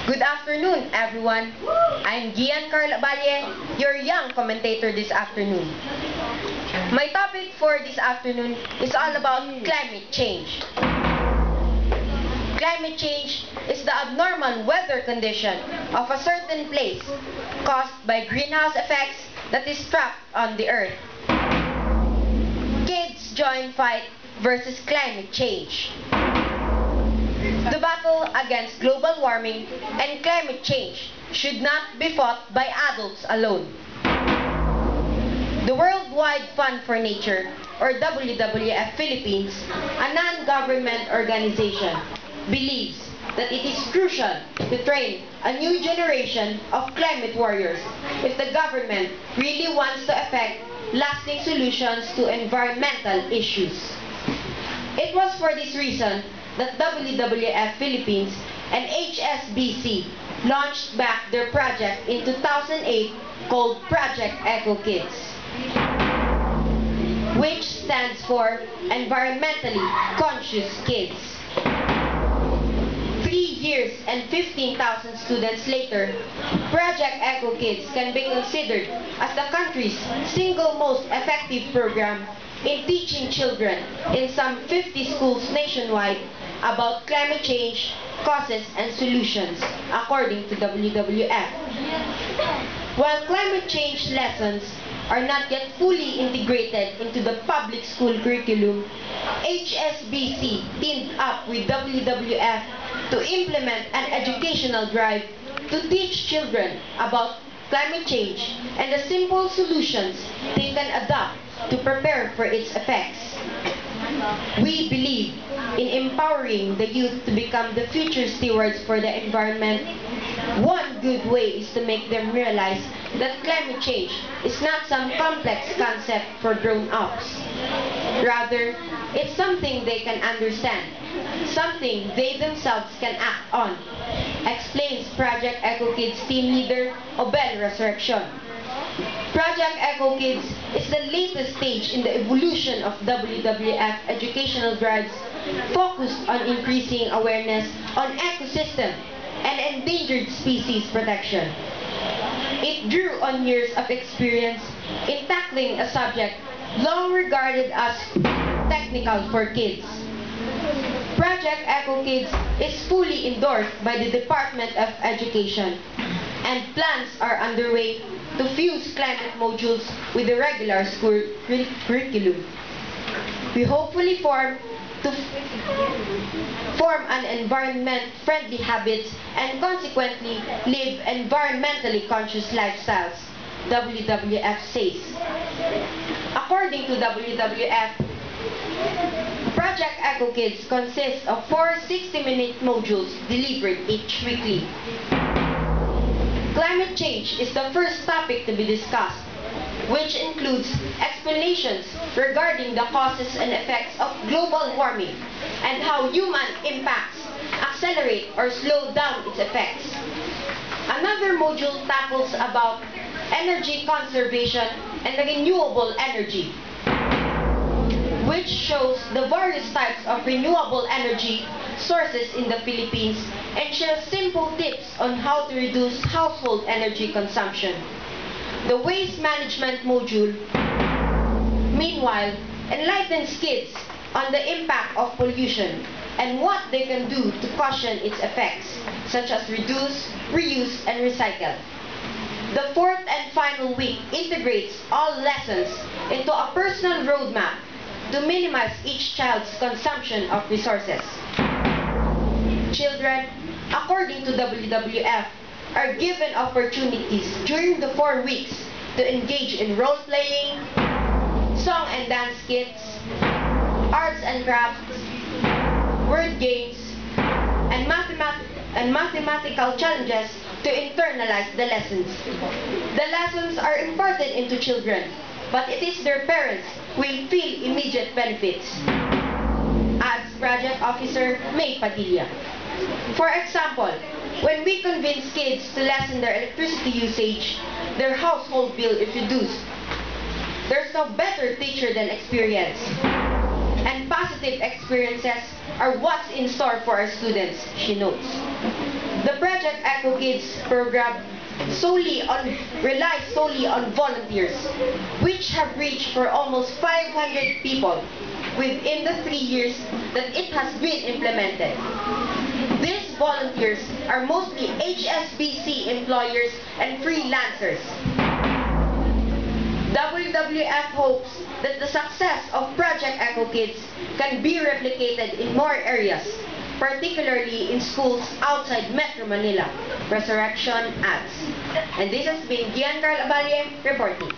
Good afternoon, everyone. I'm Gian Carla Valle, your young commentator this afternoon. My topic for this afternoon is all about climate change. Climate change is the abnormal weather condition of a certain place caused by greenhouse effects that is trapped on the earth. Kids join fight versus climate change. The battle against global warming and climate change should not be fought by adults alone. The Worldwide Fund for Nature, or WWF Philippines, a non-government organization, believes that it is crucial to train a new generation of climate warriors if the government really wants to effect lasting solutions to environmental issues. It was for this reason that WWF Philippines and HSBC launched back their project in 2008 called Project Eco Kids, which stands for Environmentally Conscious Kids. 3 years and 15,000 students later, Project Eco Kids can be considered as the country's single most effective program in teaching children in some 50 schools nationwide about climate change, causes, and solutions, according to WWF. While climate change lessons are not yet fully integrated into the public school curriculum, HSBC teamed up with WWF to implement an educational drive to teach children about climate change and the simple solutions they can adopt to prepare for its effects. We believe in empowering the youth to become the future stewards for the environment. One good way is to make them realize that climate change is not some complex concept for grown-ups. Rather, it's something they can understand, something they themselves can act on, explains Project Eco Kids team leader Obel Resurrection. Project Eco Kids is the latest stage in the evolution of WWF educational drives focused on increasing awareness on ecosystem and endangered species protection. It drew on years of experience in tackling a subject long regarded as technical for kids. Project Eco Kids is fully endorsed by the Department of Education, and plans are underway to fuse climate modules with the regular school curriculum. We hopefully form an environment-friendly habits and consequently live environmentally conscious lifestyles, WWF says. According to WWF, Project Eco Kids consists of 4 60-minute modules delivered each weekly. Climate change is the first topic to be discussed, which includes explanations regarding the causes and effects of global warming and how human impacts accelerate or slow down its effects. Another module tackles about energy conservation and renewable energy, which shows the various types of renewable energy sources in the Philippines and shares simple tips on how to reduce household energy consumption. The waste management module, meanwhile, enlightens kids on the impact of pollution and what they can do to cushion its effects, such as reduce, reuse, and recycle. The fourth and final week integrates all lessons into a personal roadmap to minimize each child's consumption of resources. Children, according to WWF, are given opportunities during the 4 weeks to engage in role-playing, song and dance skits, arts and crafts, word games, and mathematical challenges to internalize the lessons. The lessons are imparted into children, but it is their parents who will feel immediate benefits, adds Project Officer May Padilla. For example, when we convince kids to lessen their electricity usage, their household bill is reduced. There's no better teacher than experience. And positive experiences are what's in store for our students, she notes. The Project Eco Kids program relies solely on volunteers, which have reached for almost 500 people within the 3 years that it has been implemented. These volunteers are mostly HSBC employers and freelancers. WWF hopes that the success of Project Eco Kids can be replicated in more areas, particularly in schools outside Metro Manila. Resurrection adds. And this has been Gian Carl Abalie reporting.